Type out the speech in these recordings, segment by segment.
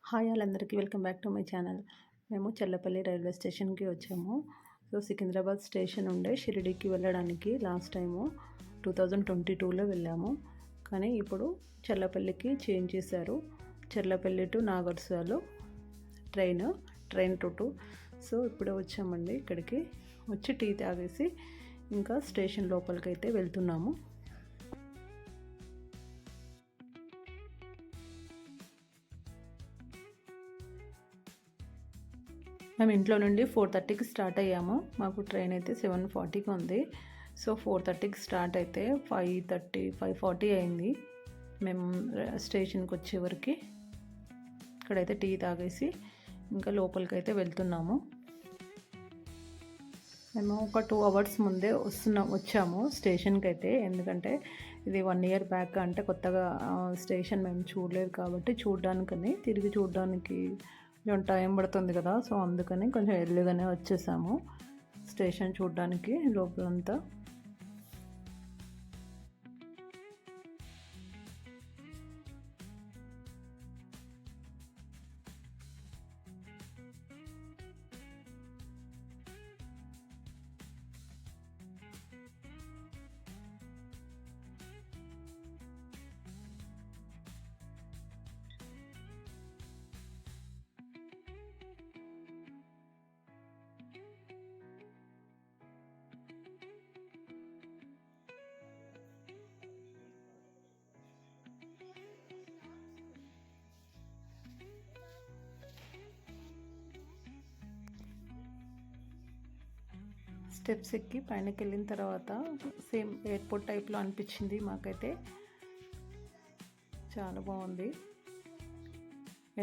Hi అందరికీ welcome back to my channel. మేము Challapalli railway స్టేషన్కి వచ్చాము. సో సికింద్రాబాద్ స్టేషన్ ఉండే షిరిడీకి వెళ్ళడానికి లాస్ట్ టైము 2022లో వెళ్ళాము. కానీ ఇప్పుడు చల్లపల్లికి చేంజ్ చేశారు. చల్లపల్లి టు నాగర్సులు ట్రైన్ రూటు. సో ఇప్పుడే వచ్చామండి. ఇక్కడికి వచ్చి టీ తాగేసి ఇంకా స్టేషన్ లోపలికి అయితే వెళ్తున్నాము. మేము ఇంట్లో నుండి 4:30కి స్టార్ట్ అయ్యాము. మాకు ట్రైన్ అయితే 7:40కి ఉంది. సో 4:30కి స్టార్ట్ అయితే 5:40 అయింది మేము స్టేషన్కి వచ్చేవరకు. ఇక్కడైతే టీ తాగేసి ఇంకా లోపలికి అయితే వెళ్తున్నాము. మేము ఒక 2 అవర్స్ ముందే వచ్చాము స్టేషన్కి అయితే. ఎందుకంటే ఇది 1 ఇయర్ బ్యాక్, అంటే కొత్తగా స్టేషన్ మేము చూడలేదు కాబట్టి తిరిగి చూడడానికి టైం పడుతుంది కదా. సో అందుకని కొంచెం ఎర్లీగానే వచ్చేసాము స్టేషన్ చూడడానికి లోపలంతా. స్టెప్స్ ఎక్కి పైనకి వెళ్ళిన తర్వాత సేమ్ ఎయిర్పోర్ట్ టైప్లో అనిపించింది మాకైతే. చాలా బాగుంది.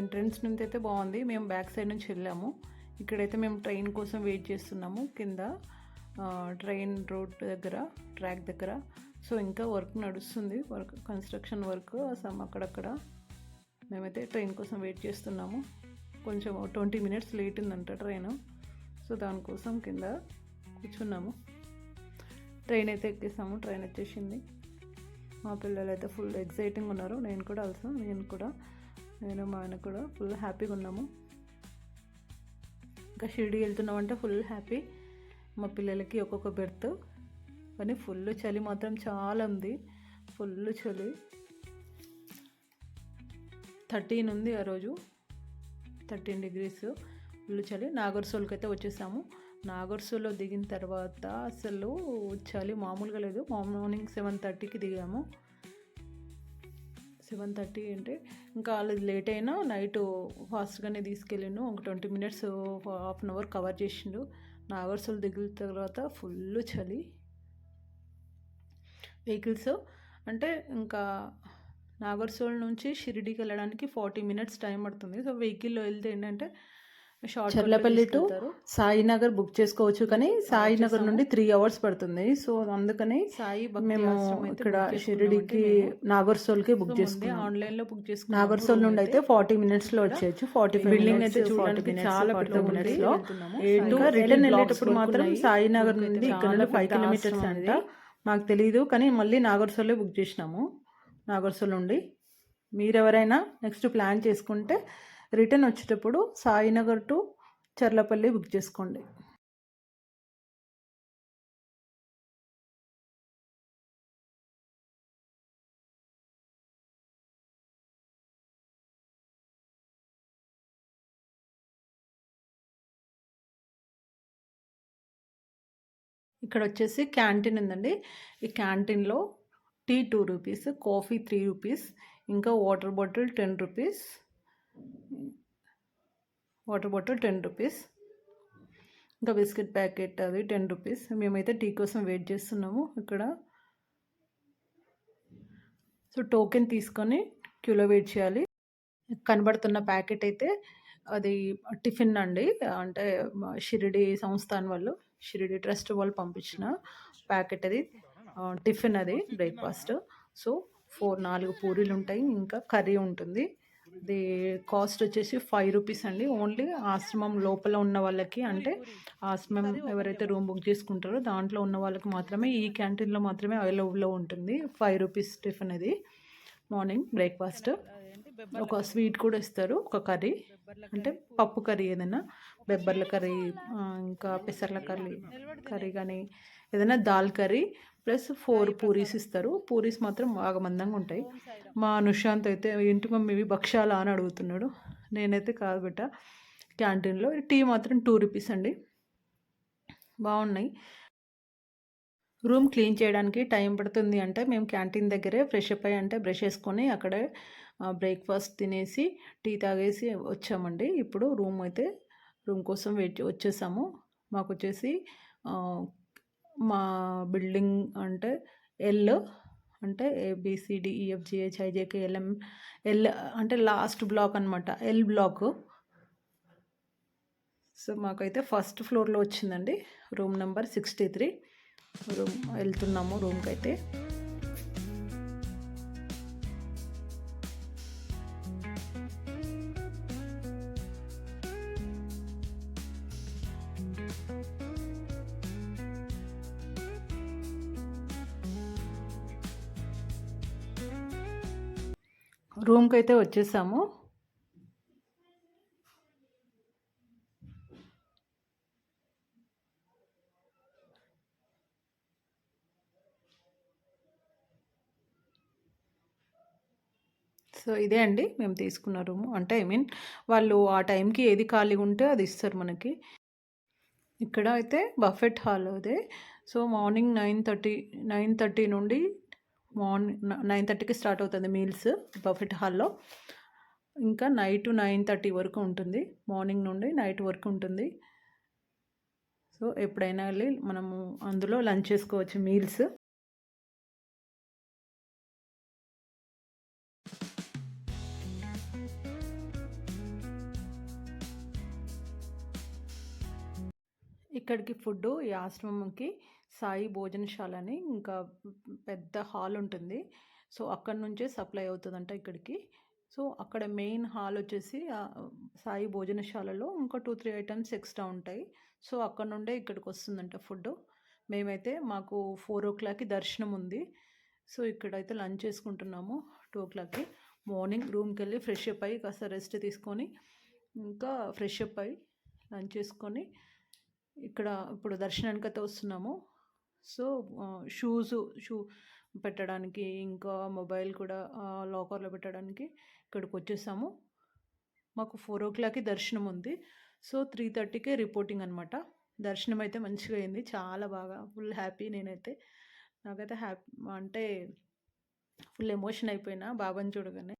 ఎంట్రన్స్ నుంచి అయితే బాగుంది. మేము బ్యాక్ సైడ్ నుంచి వెళ్ళాము. ఇక్కడైతే మేము ట్రైన్ కోసం వెయిట్ చేస్తున్నాము కింద ట్రైన్ రోడ్ దగ్గర, ట్రాక్ దగ్గర. సో ఇంకా వర్క్ నడుస్తుంది, కన్స్ట్రక్షన్ వర్క్ అక్కడక్కడ. మేమైతే ట్రైన్ కోసం వెయిట్ చేస్తున్నాము. కొంచెం 20 మినిట్స్ లేట్ ఉందంట ట్రైన్. సో దానికోసం కింద కూర్చున్నాము. ట్రైన్ అయితే ఎక్కేసాము. ట్రైన్ వచ్చేసింది. మా పిల్లలు అయితే ఫుల్ ఎక్సైటింగ్ ఉన్నారు. నేను మా ఆయన కూడా ఫుల్ హ్యాపీగా ఉన్నాము. ఇంకా షిరిడి వెళ్తున్నామంటే ఫుల్ హ్యాపీ. మా పిల్లలకి ఒక్కొక్క బెర్త్. కానీ ఫుల్ చలి మాత్రం చాలా ఉంది. ఫుల్ చలి 13 ఉంది ఆ రోజు. 13 degrees ఫుల్ చలి. నాగర్సోల్కి అయితే వచ్చేసాము. నాగర్సోల్లో దిగిన తర్వాత అసలు చలి మామూలుగా లేదు. మార్నింగ్ 7:30కి దిగాము. 7:30 అంటే ఇంకా వాళ్ళది లేట్ అయినా నైట్ ఫాస్ట్గానే తీసుకెళ్ళిండు. ఒక 20 minutes, half an hour cover చేసిండు. నాగర్సోల్ దిగిన తర్వాత ఫుల్ చలి. వెహికల్స్ అంటే ఇంకా నాగర్సోల్ నుంచి షిరిడీకి వెళ్ళడానికి 40 మినిట్స్ టైం పడుతుంది. సో వెహికల్లో వెళ్తే ఏంటంటే చర్లపల్లి టు సాయినగర్ బుక్ చేసుకోవచ్చు. కానీ సాయినగర్ నుండి 3 అవర్స్ పడుతుంది. సో అందుకని మేము ఇక్కడ షిరిడీకి నాగర్సోల్కి బుక్ చేసుకున్నాం. ఆన్లైన్లో బుక్ చేసుకున్నాం. నాగర్సోల్ నుండి అయితే 40 మినిట్స్లో వచ్చేయచ్చు. 45 బిల్డింగ్ అయితే చూడడానికి చాలా పెద్ద మినిట్స్లో. ఇంకా రిటర్న్ వెళ్ళేటప్పుడు మాత్రం సాయినగర్ నుండి ఇక్కడ నుండి 5 కిలోమీటర్స్ అంట. నాకు తెలియదు, కానీ మళ్ళీ నాగర్సోల్లో బుక్ చేసినాము. నాగర్సోల్ నుండి మీరెవరైనా నెక్స్ట్ ప్లాన్ చేసుకుంటే రిటర్న్ వచ్చేటప్పుడు సాయినగర్ టు చర్లపల్లి బుక్ చేసుకోండి. ఇక్కడ వచ్చేసి క్యాంటీన్ ఉందండి. ఈ క్యాంటీన్లో టీ 2 రూపీస్, కాఫీ 3 రూపీస్, ఇంకా వాటర్ బాటిల్ 10 రూపీస్. ఇంకా బిస్కెట్ ప్యాకెట్ అది 10 రూపీస్. మేమైతే టీ కోసం వెయిట్ చేస్తున్నాము ఇక్కడ. సో టోకెన్ తీసుకొని క్యూలో వెయిట్ చేయాలి. కనబడుతున్న ప్యాకెట్ అయితే అది టిఫిన్ అండి. అంటే షిరిడి సంస్థాన్ వాళ్ళు, షిరిడి ట్రస్ట్ వాళ్ళు పంపించిన ప్యాకెట్ అది. టిఫిన్ అది బ్రేక్ఫాస్ట్. సో 4 పూరీలు ఉంటాయి, ఇంకా కర్రీ ఉంటుంది. ఇది కాస్ట్ వచ్చేసి 5 రూపీస్ అండి. ఓన్లీ ఆశ్రమం లోపల ఉన్న వాళ్ళకి, అంటే ఆశ్రమం ఎవరైతే రూమ్ బుక్ చేసుకుంటారో దాంట్లో ఉన్న వాళ్ళకి మాత్రమే, ఈ క్యాంటీన్లో మాత్రమే అవైలబుల్లో ఉంటుంది. 5 రూపీస్ టిఫిన్ ఇది, మార్నింగ్ బ్రేక్ఫాస్ట్. ఒక స్వీట్ కూడా ఇస్తారు, ఒక కర్రీ అంటే పప్పు కర్రీ ఏదైనా బెబ్బర్ల కర్రీ, ఇంకా పెసర్ల కర్రీ కానీ ఏదైనా దాల్ కర్రీ ప్లస్ 4 పూరీస్ ఇస్తారు. పూరీస్ మాత్రం బాగా మందంగా ఉంటాయి. మా అనుశాంత్ అయితే ఏంటి మమ్మీ ఇవి భక్షాలా అని అడుగుతున్నాడు. నేనైతే కాదు బిడ్డ, క్యాంటీన్లో టీ మాత్రం 2 రూపీస్ అండి, బాగున్నాయి. రూమ్ క్లీన్ చేయడానికి టైం పడుతుంది అంటే మేము క్యాంటీన్ దగ్గరే ఫ్రెష్ అప్ అయ్యి అంటే బ్రష్ చేసుకొని అక్కడే బ్రేక్ఫాస్ట్ తినేసి టీ తాగేసి వచ్చామండి. ఇప్పుడు రూమ్ కోసం వచ్చేసాము. మాకు వచ్చేసి మా బిల్డింగ్ అంటే ఎల్ అంటే ABCDEFGHIJKLM ఎల్ అంటే లాస్ట్ బ్లాక్ అనమాట, ఎల్ బ్లాక్. సో మాకైతే ఫస్ట్ ఫ్లోర్లో వచ్చిందండి, రూమ్ నెంబర్ 63. వెళ్తున్నాము రూమ్కి అయితే. రూమ్కి అయితే వచ్చేసాము. సో ఇదే అండి మేము తీసుకున్న రూము. అంటే వాళ్ళు ఆ టైంకి ఏది ఖాళీగా ఉంటే అది ఇస్తారు మనకి. ఇక్కడ అయితే బఫెట్ హాల్ అదే. సో మార్నింగ్ 9:30 నుండి 9:30కి స్టార్ట్ అవుతుంది మీల్స్ బఫెట్ హాల్లో. ఇంకా నైట్ 9:30 వరకు ఉంటుంది, మార్నింగ్ నుండి నైట్ వరకు ఉంటుంది. సో ఎప్పుడైనా వెళ్ళి మనము అందులో లంచ్ చేసుకోవచ్చు మీల్స్. ఇక్కడికి ఫుడ్ ఈ ఆశ్రమంకి సాయి భోజనశాల అని ఇంకా పెద్ద హాల్ ఉంటుంది. సో అక్కడ నుంచే సప్లై అవుతుందంట ఇక్కడికి. సో అక్కడ మెయిన్ హాల్ వచ్చేసి సాయి భోజనశాలలో ఇంకా 2-3 ఐటమ్స్ ఎక్స్ట్రా ఉంటాయి. సో అక్కడ నుండే ఇక్కడికి వస్తుందంట ఫుడ్. మేమైతే మాకు 4 o'clockకి దర్శనం ఉంది. సో ఇక్కడైతే లంచ్ చేసుకుంటున్నాము 2 o'clockకి. మార్నింగ్ రూమ్కి వెళ్ళి ఫ్రెష్ అప్ అయ్యి కాస్త రెస్ట్ తీసుకొని ఇంకా ఫ్రెష్ అప్ అయ్యి లంచ్ చేసుకొని ఇక్కడ ఇప్పుడు దర్శనానికి అయితే వస్తున్నాము. సో షూ పెట్టడానికి ఇంకా మొబైల్ కూడా లాకర్లో పెట్టడానికి ఇక్కడికి వచ్చేసాము. మాకు 4 o'clockకి దర్శనం ఉంది. సో 3:30కే రిపోర్టింగ్ అనమాట. దర్శనం అయితే మంచిగా అయింది, చాలా బాగా, ఫుల్ హ్యాపీ. నాకైతే హ్యాపీ అంటే ఫుల్ ఎమోషన్ అయిపోయినా బాబాని చూడగానే.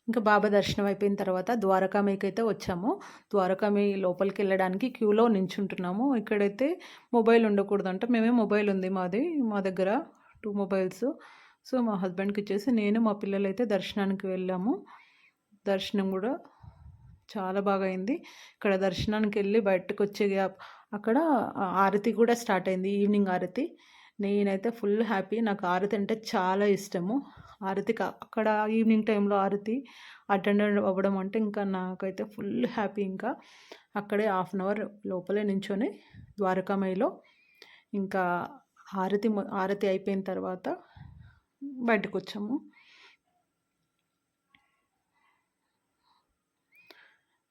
ఇంకా బాబా దర్శనం అయిపోయిన తర్వాత ద్వారకామీకి అయితే వచ్చాము. ద్వారకామీ లోపలికి వెళ్ళడానికి క్యూలో నించుంటున్నాము. ఇక్కడైతే మొబైల్ ఉండకూడదంట. మొబైల్ ఉంది మా దగ్గర 2 మొబైల్స్. సో మా హస్బెండ్కి ఇచ్చేసి నేను మా పిల్లలు అయితే దర్శనానికి వెళ్ళాము. దర్శనం కూడా చాలా బాగా అయింది. ఇక్కడ దర్శనానికి వెళ్ళి బయటకు వచ్చే అక్కడ ఆరతి కూడా స్టార్ట్ అయింది, ఈవినింగ్ ఆరతి. నేనైతే ఫుల్ హ్యాపీ, నాకు ఆరతి అంటే చాలా ఇష్టము. అక్కడ ఈవినింగ్ టైంలో ఆరతి అటెండ్ అవ్వడం అంటే ఇంకా నాకైతే ఫుల్ హ్యాపీ. ఇంకా అక్కడే 1/2 hour లోపలే నించొని ద్వారకామయిలో ఇంకా ఆరతి అయిపోయిన తర్వాత బయటకు వచ్చాము.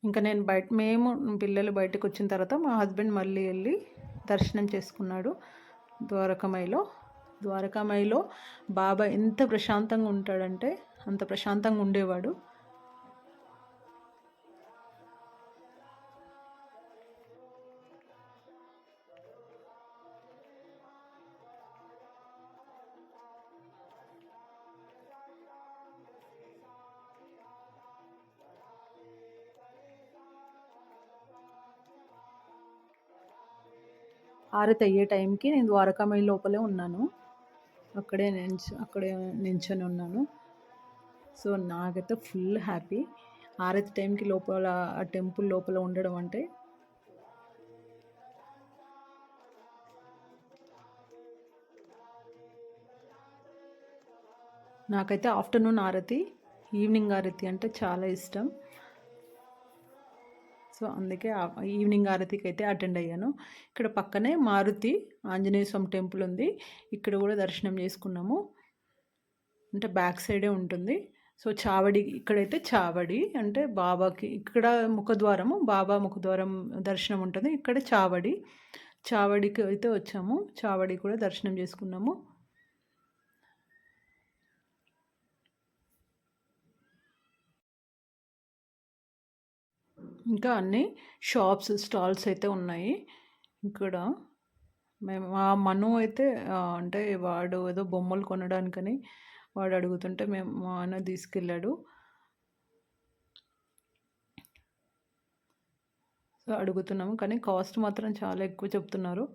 ఇంకా మేము పిల్లలు బయటకు వచ్చిన తర్వాత మా హస్బెండ్ మళ్ళీ వెళ్ళి దర్శనం చేసుకున్నాడు ద్వారకామయిలో బాబా ఎంత ప్రశాంతంగా ఉంటాడంటే అంత ప్రశాంతంగా ఉండేవాడు. ఆరతి అయ్యే టైంకి నేను ద్వారకామయి లోపలే ఉన్నాను, అక్కడే నించొని ఉన్నాను. సో నాకైతే ఫుల్ హ్యాపీ ఆరతి టైంకి లోపల ఆ టెంపుల్ లోపల ఉండడం అంటే. నాకైతే ఆఫ్టర్నూన్ ఆరతి, ఈవినింగ్ ఆరతి అంటే చాలా ఇష్టం. సో అందుకే ఈవినింగ్ ఆరతికి అయితే అటెండ్ అయ్యాను. ఇక్కడ పక్కనే మారుతి ఆంజనేయ స్వామి టెంపుల్ ఉంది, ఇక్కడ కూడా దర్శనం చేసుకున్నాము. అంటే బ్యాక్ సైడే ఉంటుంది. సో చావడి, ఇక్కడైతే చావడి అంటే బాబాకి ఇక్కడ ముఖద్వారము, బాబా ముఖద్వారం దర్శనం ఉంటుంది. ఇక్కడ చావడికి అయితే వచ్చాము. చావడి కూడా దర్శనం చేసుకున్నాము. ఇంకా అన్ని షాప్స్, స్టాల్స్ అయితే ఉన్నాయి ఇక్కడ. మేము మా మను అయితే అంటే వాడు ఏదో బొమ్మలు కొనడానికని వాడు అడుగుతుంటే మా ఆయన తీసుకెళ్ళాడు. సో అడుగుతున్నాము, కానీ కాస్ట్ మాత్రం చాలా ఎక్కువ చెప్తున్నారు.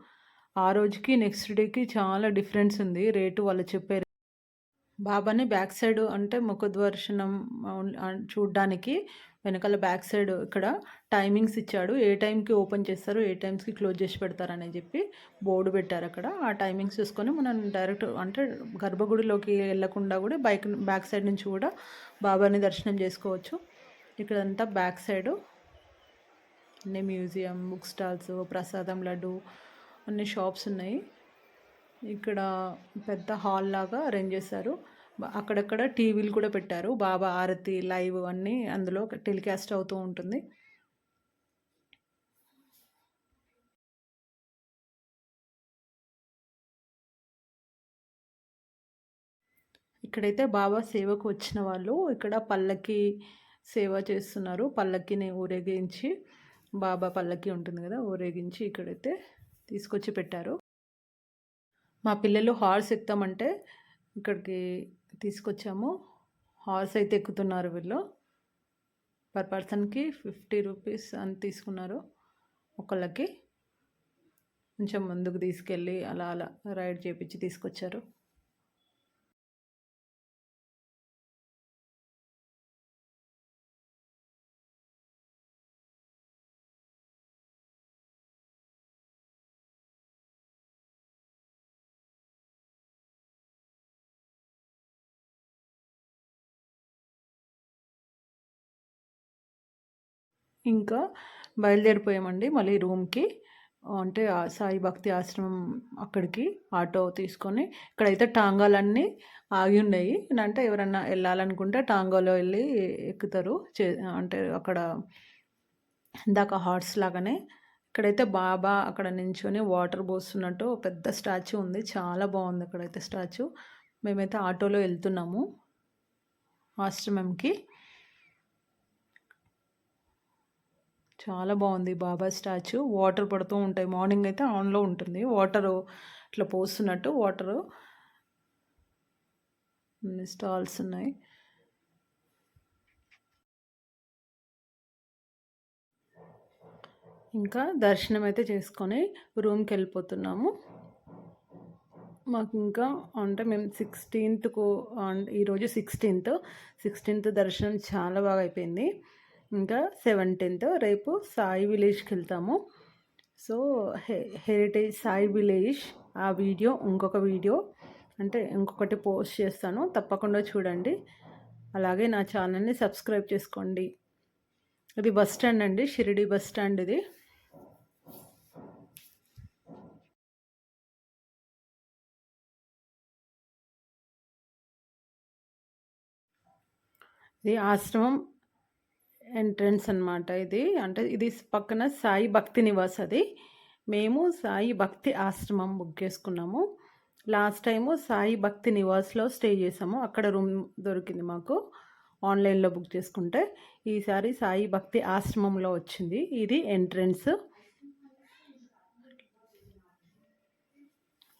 ఆ రోజుకి నెక్స్ట్ డేకి చాలా డిఫరెన్స్ ఉంది రేటు వాళ్ళు చెప్పారు. బాబాని బ్యాక్ సైడ్ అంటే ముఖదర్శనం చూడడానికి వెనకాల బ్యాక్ సైడ్ ఇక్కడ టైమింగ్స్ ఇచ్చాడు. ఏ టైంకి ఓపెన్ చేస్తారు, ఏ టైమ్స్కి క్లోజ్ చేసి పెడతారని చెప్పి బోర్డు పెట్టారు అక్కడ. ఆ టైమింగ్స్ చూసుకొని మనం డైరెక్ట్ అంటే గర్భగుడిలోకి వెళ్ళకుండా కూడా బ్యాక్ సైడ్ నుంచి కూడా బాబాని దర్శనం చేసుకోవచ్చు. ఇక్కడంతా బ్యాక్ సైడు అన్ని మ్యూజియం, బుక్ స్టాల్స్, ప్రసాదం లడ్డు అన్ని షాప్స్ ఉన్నాయి. ఇక్కడ పెద్ద హాల్ లాగా అరేంజ్ చేశారు. అక్కడక్కడ టీవీలు కూడా పెట్టారు. బాబా ఆరతి లైవ్ అన్నీ అందులో టెలికాస్ట్ అవుతూ ఉంటుంది. ఇక్కడైతే బాబా సేవకు వచ్చిన వాళ్ళు ఇక్కడ పల్లకి సేవ చేస్తున్నారు. పల్లకిని ఊరేగించి, బాబా పల్లకి ఉంటుంది కదా, ఊరేగించి ఇక్కడైతే తీసుకొచ్చి పెట్టారు. మా పిల్లలు హార్స్ ఎక్కుతామంటే ఇక్కడికి తీసుకొచ్చాము. హార్స్ అయితే ఎక్కుతున్నారు వీళ్ళు. పర్ పర్సన్కి 50 రూపీస్ అని తీసుకున్నారు ఒకళ్ళకి. కొంచెం ముందుకు తీసుకెళ్ళి అలా అలా రైడ్ చేపించి తీసుకొచ్చారు. ఇంకా బయలుదేరిపోయామండి మళ్ళీ రూమ్కి. అంటే సాయి భక్తి ఆశ్రమం అక్కడికి ఆటో తీసుకొని. ఇక్కడైతే టాంగాలన్నీ ఆగి ఉన్నాయి. అంటే ఎవరన్నా వెళ్ళాలనుకుంటే టాంగాలో వెళ్ళి ఎక్కుతారు. అంటే అక్కడ ఇందాక హార్స్ లాగానే ఇక్కడైతే బాబా అక్కడ నించొని వాటర్ పోస్తున్నట్టు పెద్ద స్టాచ్యూ ఉంది. చాలా బాగుంది అక్కడైతే స్టాచ్యూ. మేమైతే ఆటోలో వెళ్తున్నాము ఆశ్రమంకి. చాలా బాగుంది బాబా స్టాచ్యూ. వాటర్ పడుతూ ఉంటాయి. మార్నింగ్ అయితే ఆన్లో ఉంటుంది. వాటరు ఇట్లా పోస్తున్నట్టు వాటరు. స్టాల్స్ ఉన్నాయి. ఇంకా దర్శనం అయితే చేసుకొని రూమ్కి వెళ్ళిపోతున్నాము. మాకు ఇంకా అంటే మేము 16th ఈరోజు 16th దర్శనం చాలా బాగా అయిపోయింది. ఇంకా 17th రేపు సాయి విలేజ్కి వెళ్తాము. సో హెరిటేజ్ సాయి విలేజ్ ఆ వీడియో ఇంకొకటి పోస్ట్ చేస్తాను, తప్పకుండా చూడండి. అలాగే నా ఛానల్ని సబ్స్క్రైబ్ చేసుకోండి. ఇది బస్ స్టాండ్ అండి, షిరిడి బస్ స్టాండ్ ఇది. ఇది ఆశ్రమం ఎంట్రన్స్ అనమాట. ఇది అంటే ఇది పక్కన సాయి భక్తి నివాస్. అది మేము సాయి భక్తి ఆశ్రమం బుక్ చేసుకున్నాము. లాస్ట్ టైము సాయి భక్తి నివాస్లో స్టే చేసాము. అక్కడ రూమ్ దొరికింది మాకు ఆన్లైన్లో బుక్ చేసుకుంటే. ఈసారి సాయి భక్తి ఆశ్రమంలో వచ్చింది. ఇది ఎంట్రన్స్,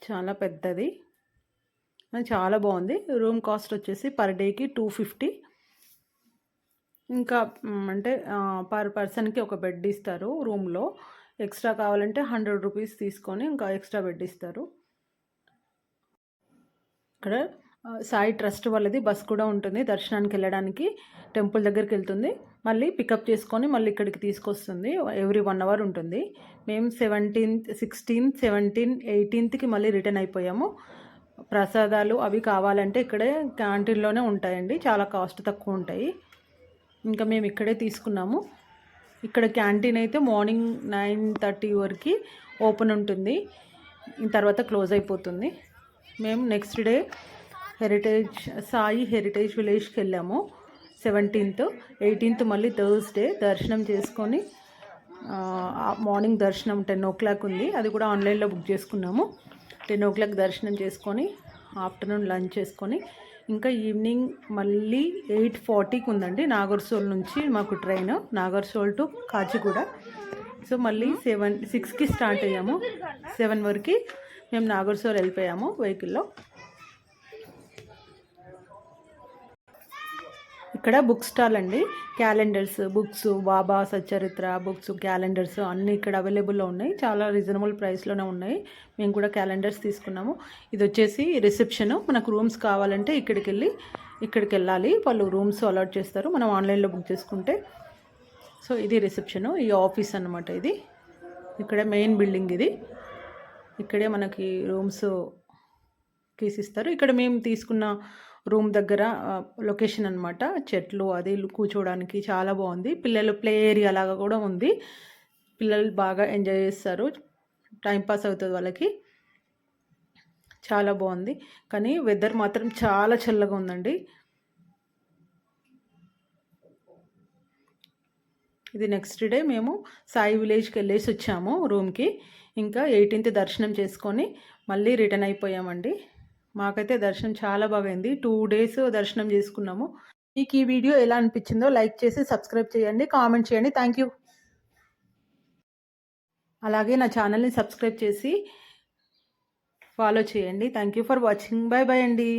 చాలా పెద్దది, చాలా బాగుంది. రూమ్ కాస్ట్ వచ్చేసి పర్ డేకి 250. ఇంకా అంటే పర్ పర్సన్కి ఒక బెడ్ ఇస్తారు రూమ్లో. ఎక్స్ట్రా కావాలంటే 100 రూపీస్ తీసుకొని ఇంకా ఎక్స్ట్రా బెడ్ ఇస్తారు. ఇక్కడ సాయి ట్రస్ట్ వాళ్ళది బస్ కూడా ఉంటుంది. దర్శనానికి వెళ్ళడానికి టెంపుల్ దగ్గరికి వెళ్తుంది, మళ్ళీ పికప్ చేసుకొని మళ్ళీ ఇక్కడికి తీసుకొస్తుంది. ఎవ్రీ 1 అవర్ ఉంటుంది. మేము 17th, 16th, 17th, 18thకి మళ్ళీ రిటర్న్ అయిపోయాము. ప్రసాదాలు అవి కావాలంటే ఇక్కడే క్యాంటీన్లోనే ఉంటాయండి, చాలా కాస్ట్ తక్కువ ఉంటాయి. ఇంకా మేము ఇక్కడే తీసుకున్నాము. ఇక్కడ క్యాంటీన్ అయితే మార్నింగ్ 9:30 వరకు ఓపెన్ ఉంటుంది, తర్వాత క్లోజ్ అయిపోతుంది. మేము నెక్స్ట్ డే సాయి హెరిటేజ్ విలేజ్కి వెళ్ళాము 17th. 18th మళ్ళీ థర్స్డే దర్శనం చేసుకొని మార్నింగ్ దర్శనం 10 o'clock ఉంది, అది కూడా ఆన్లైన్లో బుక్ చేసుకున్నాము. 10 o'clock దర్శనం చేసుకొని ఆఫ్టర్నూన్ లంచ్ చేసుకొని ఇంకా ఈవినింగ్ మళ్ళీ 8:40కి ఉందండి నాగర్సోల్ నుంచి మాకు train, Nagarsol to Kacheguda. So మళ్ళీ 6కి స్టార్ట్ అయ్యాము, 7 వరకు మేము నాగర్సోల్ వెళ్ళిపోయాము వెహికల్లో. ఇక్కడ బుక్ స్టాల్ అండి, క్యాలెండర్స్, బుక్స్, బాబా సచ్చరిత్ర బుక్స్, క్యాలెండర్స్ అన్నీ ఇక్కడ అవైలబుల్లో ఉన్నాయి. చాలా రీజనబుల్ ప్రైస్లోనే ఉన్నాయి. మేము కూడా క్యాలెండర్స్ తీసుకున్నాము. ఇది వచ్చేసి రిసెప్షన్. మనకు రూమ్స్ కావాలంటే ఇక్కడికి వెళ్ళాలి, వాళ్ళు రూమ్స్ అలాట్ చేస్తారు మనం ఆన్లైన్లో బుక్ చేసుకుంటే. సో ఇది రిసెప్షను, ఈ ఆఫీస్ అన్నమాట. ఇది ఇక్కడ మెయిన్ బిల్డింగ్, ఇది ఇక్కడే మనకి రూమ్స్ తీసిస్తారు. ఇక్కడ మేము తీసుకున్న రూమ్ దగ్గర లొకేషన్ అనమాట, చెట్లు అది కూర్చోవడానికి చాలా బాగుంది. పిల్లలు ప్లే ఏరియా లాగా కూడా ఉంది, పిల్లలు బాగా ఎంజాయ్ చేస్తారు, టైంపాస్ అవుతుంది వాళ్ళకి. చాలా బాగుంది, కానీ వెదర్ మాత్రం చాలా చల్లగా ఉందండి. ఇది నెక్స్ట్ డే మేము సాయి విలేజ్కి వెళ్ళేసి వచ్చాము రూమ్కి. ఇంకా 18th దర్శనం చేసుకొని మళ్ళీ రిటర్న్ అయిపోయామండి. మాకైతే దర్శనం చాలా బాగైంది, 2 days దర్శనం చేసుకున్నాము. మీకు ఈ వీడియో ఎలా అనిపించిందో లైక్ చేసి సబ్స్క్రైబ్ చేయండి, కామెంట్ చేయండి. Thank you. అలాగే నా ఛానల్ని సబ్స్క్రైబ్ చేసి ఫాలో చేయండి. Thank you for watching. Bye bye అండి.